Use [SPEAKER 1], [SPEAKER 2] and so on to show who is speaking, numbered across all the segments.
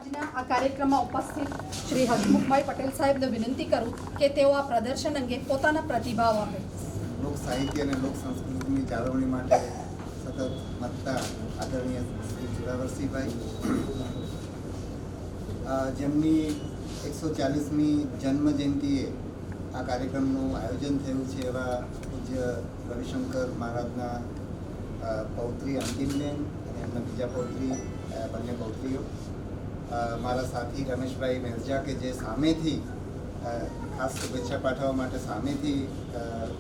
[SPEAKER 1] આજના આ કાર્યક્રમમાં ઉપસ્થિત શ્રી હસમુખભાઈ પટેલ સાહેબને વિનંતી કરું કે તેઓ આ પ્રદર્શન અંગે પોતાના પ્રતિભાવ આપે.
[SPEAKER 2] લોક સાહિત્ય અને લોક સંસ્કૃતિની જાળવણી માટે સતત મથતા આદરણીય શ્રી જોરાવરસિંહભાઈ, જેમની 140મી જન્મ જયંતિએ આ કાર્યક્રમનું આયોજન થયું છે એવા પૂજ્ય રવિશંકર મહારાજના પૌત્રી અંતિમબેન અને એમના બીજા પૌત્રી, બંને પૌત્રીઓ, મારા સાથી રમેશભાઈ મેરજા કે જે સામેથી ખાસ શુભેચ્છા પાઠવવા માટે સામેથી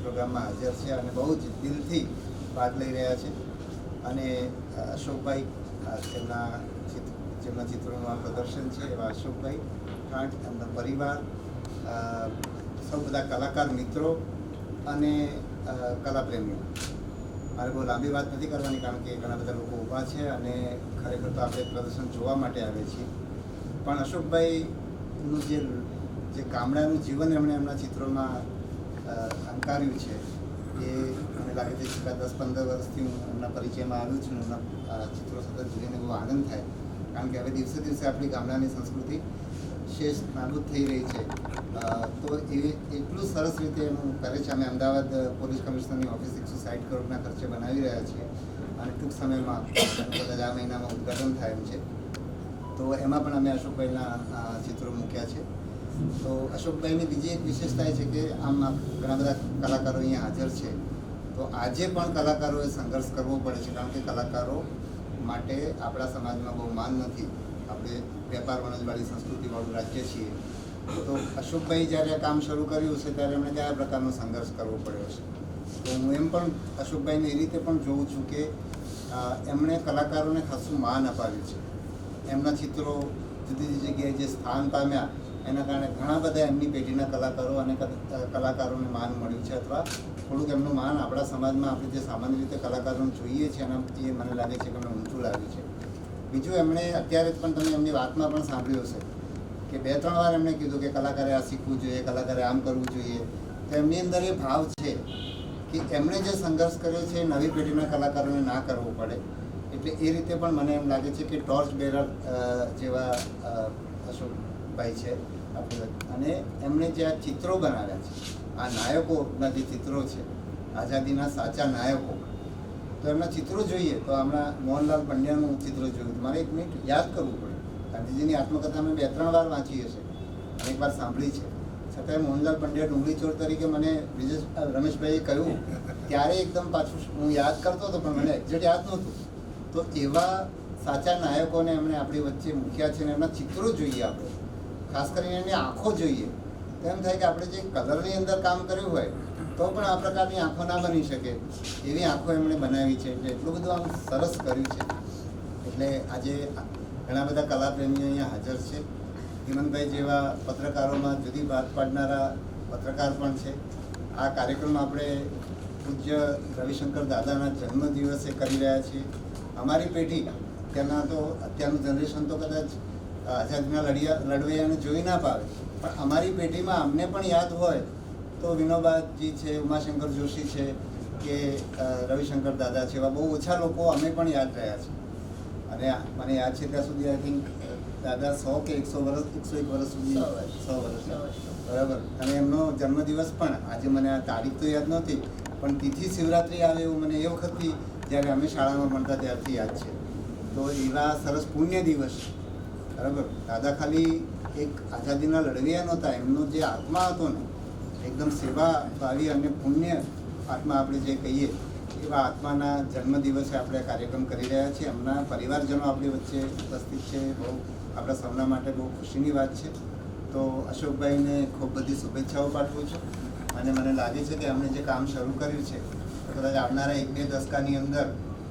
[SPEAKER 2] પ્રોગ્રામમાં હાજર છે અને બહુ જ દિલથી ભાગ લઈ રહ્યા છે, અને અશોકભાઈ, જેમના ચિત્રોનું આ પ્રદર્શન છે એવા અશોકભાઈ ઠાઠ, એમનો પરિવાર, સૌ બધા કલાકાર મિત્રો અને કલાપ્રેમીઓ. મારે બહુ લાંબી વાત નથી કરવાની કારણ કે ઘણા બધા લોકો ઊભા છે અને ખરેખર તો આપણે પ્રદર્શન જોવા માટે આવે છીએ. પણ અશોકભાઈનું જે ગામડાનું જીવન એમણે એમના ચિત્રોમાં અંકાર્યું છે એ મને લાગે છે છેલ્લા 10-15 વર્ષથી હું એમના પરિચયમાં આવ્યું છું. એમના ચિત્રો સતત જોઈને બહુ આનંદ થાય, કારણ કે હવે દિવસે દિવસે આપણી ગામડાની સંસ્કૃતિ શેષ નાબૂદ થઈ રહી છે. તો એ એટલું સરસ રીતે એનું કરે છે. અમે અમદાવાદ પોલીસ કમિશનરની ઓફિસ 160 કરોડના ખર્ચે બનાવી રહ્યા છીએ અને ટૂંક સમયમાં કદાચ આ મહિનામાં ઉદ્ઘાટન થાય એમ છે. તો એમાં પણ અમે અશોકભાઈના ચિત્રો મૂક્યા છે. તો અશોકભાઈની બીજી એક વિશેષતા એ છે કે આમ ઘણા બધા કલાકારો અહીંયા હાજર છે, તો આજે પણ કલાકારોએ સંઘર્ષ કરવો પડે છે, કારણ કે કલાકારો માટે આપણા સમાજમાં બહુ માન નથી. આપણે વેપાર વણજવાળી સંસ્કૃતિવાળું રાજ્ય છીએ. તો અશોકભાઈ જ્યારે કામ શરૂ કર્યું છે ત્યારે એમણે કયા પ્રકારનો સંઘર્ષ કરવો પડ્યો છે. તો હું એમ પણ અશોકભાઈને એ રીતે પણ જોઉં છું કે એમણે કલાકારોને ખાસું માન અપાવ્યું છે. એમના ચિત્રો જુદી જુદી જગ્યાએ જે સ્થાન પામ્યા એના કારણે ઘણા બધા એમની પેઢીના કલાકારો અને કલાકારોને માન મળ્યું છે, અથવા થોડુંક એમનું માન આપણા સમાજમાં આપણે જે સામાન્ય રીતે કલાકારોને જોઈએ છીએ એના એ મને લાગે છે કે એમણે ઊંચું લાવ્યું છે. બીજું, એમણે અત્યારે પણ તમે એમની વાતમાં પણ સાંભળ્યું હશે કે 2-3 વાર એમણે કીધું કે કલાકારે આ શીખવું જોઈએ, કલાકારે આમ કરવું જોઈએ. તો એમની અંદર એ ભાવ છે કે એમણે જે સંઘર્ષ કર્યો છે એ નવી પેઢીના કલાકારોને ના કરવો પડે. એટલે એ રીતે પણ મને એમ લાગે છે કે ટોર્ચ બેરર જેવા અશોકભાઈ છે આપણે. અને એમણે જે આ ચિત્રો બનાવ્યા છે, આ નાયકોના જે ચિત્રો છે, આઝાદીના સાચા નાયકો, તો એમના ચિત્રો જોઈએ તો હમણાં મોહનલાલ પંડ્યાનું ચિત્ર જોયું, મારે 1 મિનિટ યાદ કરવું પડે. ગાંધીજીની આત્મકથા મેં 2-3 વાર વાંચી હશે અને 1 વાર સાંભળી છે, છતાંય મોહનલાલ પંડ્યા ડુંગળી ચોર તરીકે મને રમેશભાઈએ કહ્યું ત્યારે એકદમ પાછું હું યાદ કરતો હતો, પણ મને એક્ઝેક્ટ યાદ નહોતું. તો એવા સાચા નાયકોને એમણે આપણી વચ્ચે મૂક્યા છે અને એમના ચિત્રો જોઈએ આપણે, ખાસ કરીને એની આંખો જોઈએ તો એમ થાય કે આપણે જે કલરની અંદર કામ કર્યું હોય તો પણ આ પ્રકારની આંખો ના બની શકે એવી આંખો એમણે બનાવી છે. એટલે એટલું બધું આમ સરસ કર્યું છે. એટલે આજે ઘણા બધા કલાપ્રેમીઓ અહીંયા હાજર છે. હિમંતભાઈ જેવા પત્રકારોમાં જુદી વાત પાડનારા પત્રકાર પણ છે. આ કાર્યક્રમ આપણે પૂજ્ય રવિશંકર દાદાના જન્મદિવસે કરી રહ્યા છીએ. અમારી પેઢી અત્યારનું જનરેશન તો કદાચ આઝાદીના લડવૈયાને જોઈ ના પાવે, પણ અમારી પેઢીમાં અમને પણ યાદ હોય તો વિનોબાજી છે, ઉમાશંકર જોશી છે કે રવિશંકર દાદા છે, એવા બહુ ઓછા લોકો અમે પણ યાદ રહ્યા છે. અને મને યાદ છે ત્યાં સુધી આઈ થિંક દાદા 100 કે 101 વર્ષ સુધી 100 વર્ષ બરાબર. અને એમનો જન્મદિવસ પણ આજે મને આ તારીખ તો યાદ નહોતી, પણ તિથિ શિવરાત્રિ આવે એવું મને એ વખતથી જ્યારે અમે શાળામાં ભણતા ત્યારથી યાદ છે. તો એવા સરસ પુણ્ય દિવસ, બરાબર. દાદા ખાલી એક આઝાદીના લડવૈયા નહોતા, એમનો જે આત્મા હતો ને એકદમ સેવાભાવી અને પુણ્ય આત્મા આપણે જે કહીએ એવા આત્માના જન્મદિવસે આપણે કાર્યક્રમ કરી રહ્યા છીએ. એમના પરિવારજનો આપણી વચ્ચે ઉપસ્થિત છે. બહુ આપણા સૌના માટે બહુ ખુશીની વાત છે. તો અશોકભાઈને ખૂબ બધી શુભેચ્છાઓ પાઠવું છું અને મને લાગે છે કે એમણે જે કામ શરૂ કર્યું છે તો કદાચ આવનારા 1-2 દશકાની અંદર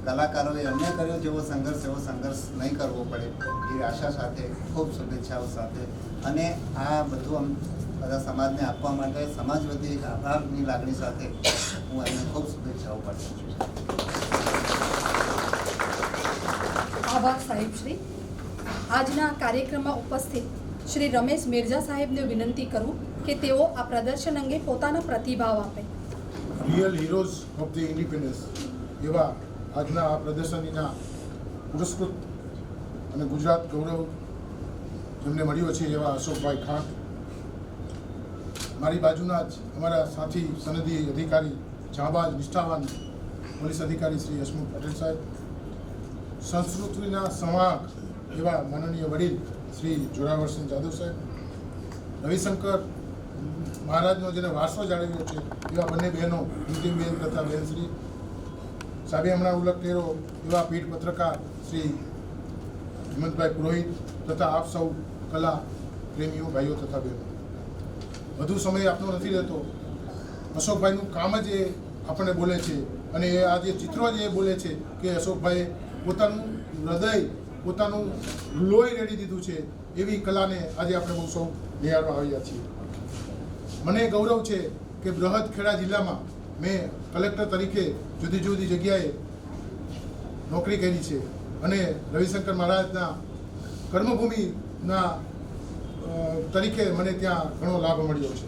[SPEAKER 2] કલાકારોએ અન્ય કર્યો જેવો સંઘર્ષ નહીં કરવો પડે એવી આશા સાથે, ખૂબ શુભેચ્છાઓ સાથે, અને આ બધું બધા સમાજને આપવા માટે સમાજ વતી એક આભારની લાગણી સાથે હું એમને ખૂબ શુભેચ્છાઓ પાઠવું છું.
[SPEAKER 1] આભાર સાહેબશ્રી. આજના કાર્યક્રમમાં ઉપસ્થિત શ્રી રમેશ મેરજા સાહેબને વિનંતી કરું કે તેઓ આ પ્રદર્શન અંગે પોતાના પ્રતિભાવ આપે.
[SPEAKER 3] Real heroes of the independence એવા આજના આ પ્રદર્શનીના પુરસ્કૃત અને ગુજરાત ગૌરવ જેમને મળ્યો છે એવા અશોકભાઈ ખાંટ, મારી બાજુના જ અમારા સાથી સનદી અધિકારી જાંબાજ નિષ્ઠાવાન પોલીસ અધિકારી શ્રી હસમુખ પટેલ સાહેબ, સંસ્કૃતિના સંવાહક એવા માનનીય વડીલ શ્રી જોરાવરસિંહ જાદવ સાહેબ, રવિશંકર મહારાજનો જેને વારસો જાળવ્યો છે એવા બંને બહેનો નીતિનબેન તથા બહેનશ્રી સાહેબે હમણાં ઉલ્લેખ કર્યો એવા પીઠ પત્રકાર શ્રી હેમંતભાઈ પુરોહિત તથા આપ સૌ કલા પ્રેમીઓ ભાઈઓ તથા બહેનો, વધુ સમય આપનો નથી રહેતો. અશોકભાઈનું કામ જ એ આપણને બોલે છે અને એ આ જે ચિત્રો જ એ બોલે છે કે અશોકભાઈએ પોતાનું હૃદય, પોતાનું લોહી રેડી દીધું છે. એવી કલાને આજે આપણે બહુ સૌ નિહાળવા આવ્યા છીએ. મને ગૌરવ છે કે બૃહદખેડા જિલ્લામાં મેં કલેક્ટર તરીકે જુદી જુદી જગ્યાએ નોકરી કરી છે અને રવિશંકર મહારાજના કર્મભૂમિના તરીકે મને ત્યાં ઘણો લાભ મળ્યો છે.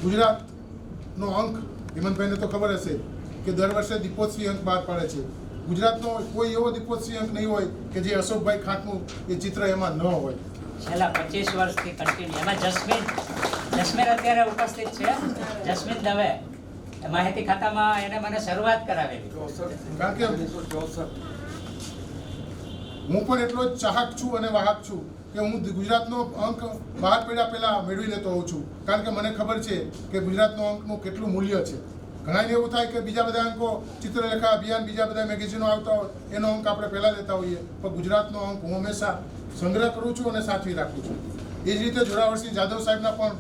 [SPEAKER 3] ગુજરાતનો અંક હેમંતભાઈને તો ખબર હશે કે દર વર્ષે દીપોત્સવી અંક બહાર પાડે છે. ગુજરાતનો કોઈ એવો દીપોત્સવી અંક નહીં હોય કે જે અશોકભાઈ ખાંટનું એ ચિત્ર એમાં ન હોય.
[SPEAKER 4] છેલ્લા 25 વર્ષથી કન્ટિન્યુ. એમાં જસ્મીન અત્યારે ઉપસ્થિત છે. જસ્મીન દવે માહિતી ખાતામાં એને મને શરૂઆત કરાવેલી.
[SPEAKER 3] કારણ કે હું પણ એટલો જ ચાહક છું અને વાહક છું કે હું ગુજરાતનો અંક બહાર પડ્યા પહેલાં મેળવી લેતો હોઉં છું. કારણ કે મને ખબર છે કે ગુજરાતનો અંકનું કેટલું મૂલ્ય છે. ઘણાને એવું થાય કે બીજા બધા અંકો ચિત્રલેખા અભિયાન, બીજા બધા મેગેઝિનો આવતા હોય એનો અંક આપણે પહેલાં લેતા હોઈએ, પણ ગુજરાતનો અંક હું હંમેશા સંગ્રહ કરું છું અને સાચવી રાખું છું. એ જ રીતે જોરાવરસિંહ જાદવ સાહેબના પણ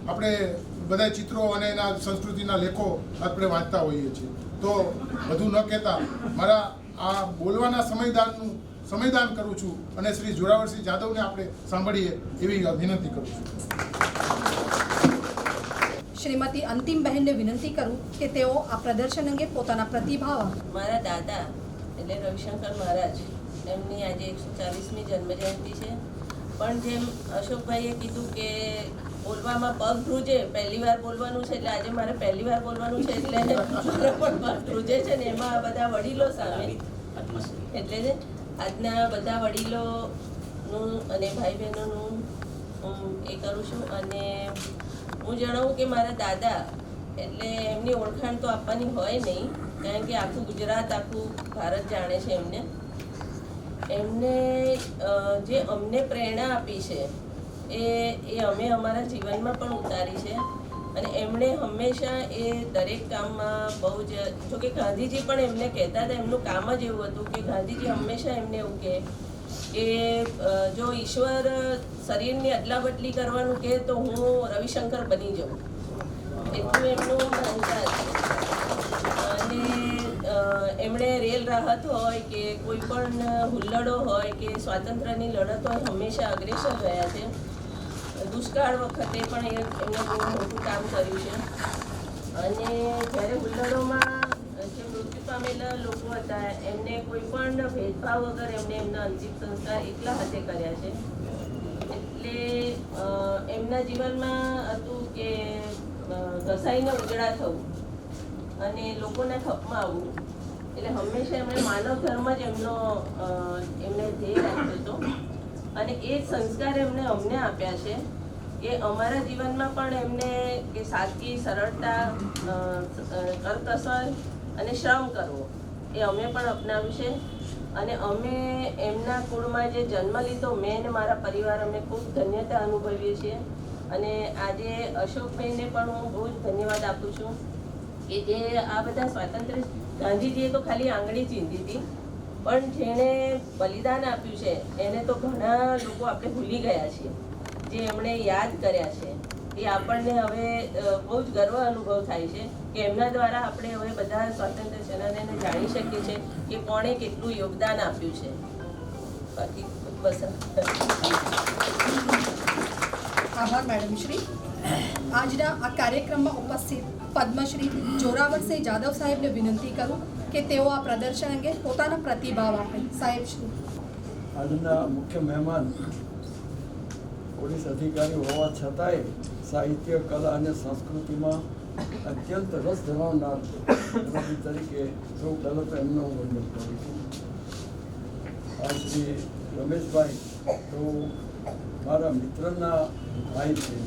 [SPEAKER 3] આપણે બધા ચિત્રો અને એના સંસ્કૃતિના લેખો આપણે વાંચતા હોઈએ છીએ. તો વધુ ન કહેતા મારા આ બોલવાના સમયદાન કરું છું અને શ્રી જોરાવરસિંહ જાદવને આપણે સાંભળીએ એવી વિનંતી કરું છું.
[SPEAKER 1] શ્રીમતી અંતિમબહેનને વિનંતી કરું કે તેઓ આ પ્રદર્શન અંગે પોતાના પ્રતિભાવ આપે.
[SPEAKER 5] મારા દાદા એટલે રવિશંકર મહારાજ, એમની આજે 140મી જન્મજયંતિ છે. પણ જેમ અશોકભાઈએ કીધું કે બોલવામાં પગ ધ્રુજે, પહેલી વાર બોલવાનું છે એટલે આજે મારે પહેલી વાર બોલવાનું છે એટલે પણ પગ ધ્રુજે છે ને એમાં બધા વડીલો સામે, એટલે આજના બધા વડીલોનું અને ભાઈ બહેનોનું એ કરું છું. અને હું જણાવું કે મારા દાદા એટલે એમની ઓળખાણ તો આપવાની હોય નહીં, કારણ કે આખું ગુજરાત, આખું ભારત જાણે છે એમને. એમને જે અમને પ્રેરણા આપી છે એ અમે અમારા જીવનમાં પણ ઉતારી છે. અને એમણે હંમેશા એ દરેક કામમાં બહુ જ, જોકે ગાંધીજી પણ એમને કહેતા હતા, એમનું કામ જ એવું હતું કે ગાંધીજી હંમેશા એમને એવું કહે કે જો ઈશ્વર શરીરની અદલા બદલી કરવાનું કહે તો હું રવિશંકર બની જાઉં, એટલું એમનું માનતા છે. અને એમણે રેલ રાહત હોય કે કોઈ પણ હુલ્લડો હોય કે સ્વાતંત્ર્યની લડત હોય, હંમેશા અગ્રેસર રહ્યા છે. દુષ્કાળ વખતે પણ એમને બહુ મોટું કામ કર્યું છે. અને જ્યારે હુલ્લડોમાં જે મૃત્યુ પામેલા લોકો હતા એમને કોઈ પણ ભેદભાવ વગર એમને એમના અંતિમ સંસ્કાર એકલા હાથે કર્યા છે. એટલે એમના જીવનમાં હતું કે ઘસાઈને ઉજળા થવું અને લોકોના ખપમાં આવવું. એટલે હંમેશા એમણે માનવ ધર્મ જ એમને ધ્યેય રાખ્યો હતો. અને એ સંસ્કાર એમણે અમને આપ્યા છે કે અમારા જીવનમાં પણ એમને કે સાદગી, સરળતા, કરકસર અને શ્રમ કરવો એ અમે પણ અપનાવ્યું છે. અને અમે એમના કુળમાં જે જન્મ લીધો, મેં અને મારા પરિવાર, અમે ખૂબ ધન્યતા અનુભવીએ છીએ. અને આજે અશોકભાઈને પણ હું બહુ જ ધન્યવાદ આપું છું કે જે આ બધા સ્વાતંત્ર્ય, ગાંધીજીએ તો ખાલી આંગળી ચીંધી હતી, પણ જેણે બલિદાન આપ્યું છે એને તો ઘણા લોકો આપણે ભૂલી ગયા છીએ. જે એમણે યાદ કર્યા છે એ આપણને હવે બહુ જ ગર્વ અનુભવ થાય છે કે એમના દ્વારા આપણે હવે બધા સ્વાતંત્ર્ય સેનાનીને જાણી શકીએ છીએ કે કોણે કેટલું યોગદાન આપ્યું છે. બાકી બસ.
[SPEAKER 1] આભાર મેડમ શ્રી. આજના આ કાર્યક્રમમાં ઉપસ્થિત પદ્મશ્રી જોરાવરસિંહ જાદવ સાહેબને વિનંતી કરું કે તેઓ આ પ્રદર્શન અંગે પોતાના પ્રતિભાવ આપે. સાહેબ શ્રી.
[SPEAKER 6] આજના મુખ્ય મહેમાન પોલીસ અધિકારી હોવા છતાંય સાહિત્ય, કલા અને સંસ્કૃતિમાં અત્યંત રસ ધરાવનાર વ્યક્તિ તરીકે સૌ પહેલાં તો એમનો વંદન કરું છું. આ શ્રી રમેશભાઈ તો મારા મિત્રના ભાઈ છે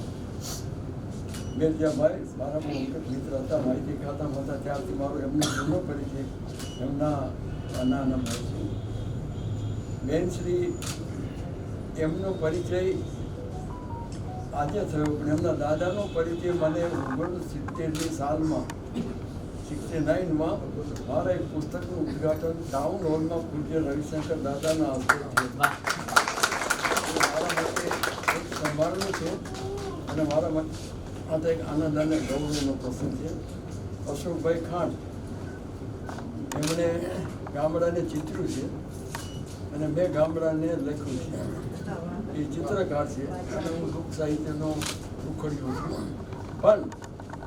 [SPEAKER 6] મેરજાભાઈ, મારા બહુ વખત મિત્ર હતા, માહિતી ખાતામાં હતા ત્યારથી મારો એમનો જૂનો પરિચય, એમના નાના ભાઈ છે બેનશ્રી. એમનો પરિચય આજે થયો, પણ એમના દાદાનો પરિચય મને 1970ની સાલમાં 69માં મારા એક પુસ્તકનું ઉદ્ઘાટન ટાઉન હોલમાં પૂજ્ય રવિશંકર દાદાના હસ્તે થયું. મારા માટે એક સંભાળનું છે અને મારા માટે એક આનંદ અને ગૌરવનો પ્રસંગ છે. અશોકભાઈ ખાંડ, એમણે ગામડાને ચિત્ર્યું છે અને મેં ગામડાને લખ્યું છે. એ ચિત્રકાર છે અને હું લોક સાહિત્યનો ઉખડ્યો છું, પણ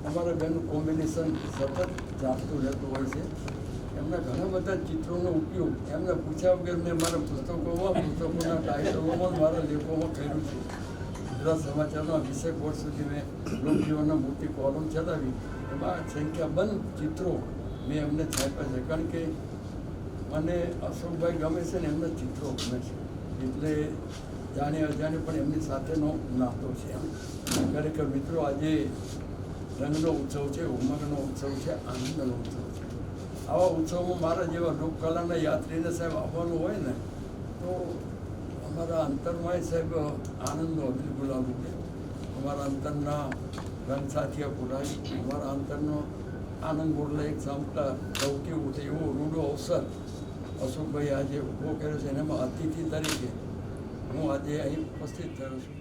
[SPEAKER 6] અમારા બેનું કોમ્બિનેશન સતત ચાલતું રહેતું હોય છે. એમના ઘણા બધા ચિત્રોનો ઉપયોગ એમને પૂછ્યા વગર મેં મારા પુસ્તકોના ટાઇટલોમાં મારા લેખોમાં કર્યું છે. ગુજરાત સમાચારના 20 વર્ષ સુધી મેં લોકજીવનના મોટી કોલમ ચલાવી, એમાં સંખ્યાબંધ ચિત્રો મેં એમને છાપ્યા છે. કારણ કે મને અશોકભાઈ ગમે છે ને એમના ચિત્રો ગમે છે, એટલે જાણે અજાણે પણ એમની સાથેનો નાતો છે. ખરેખર મિત્રો, આજે રંગનો ઉત્સવ છે, ઉમંગનો ઉત્સવ છે, આનંદનો ઉત્સવ છે. આવા ઉત્સવમાં મારા જેવા લોકકલાના યાત્રીને સાહેબ આવવાનું હોય ને, તો અમારા અંતરમાં સાહેબ આનંદનો અબીલ ગુલાબ ઉઠે. અમારા અંતરના રંગ સાથિયા પુરાય, અમારા અંતરનો આનંદ બોરલા એક સાંભળા ચૌકી ઉઠે એવો રૂડો અવસર અશોકભાઈ આજે ઊભો કર્યો છે. અને એમાં અતિથિ તરીકે હું આજે અહીં ઉપસ્થિત થયો છું.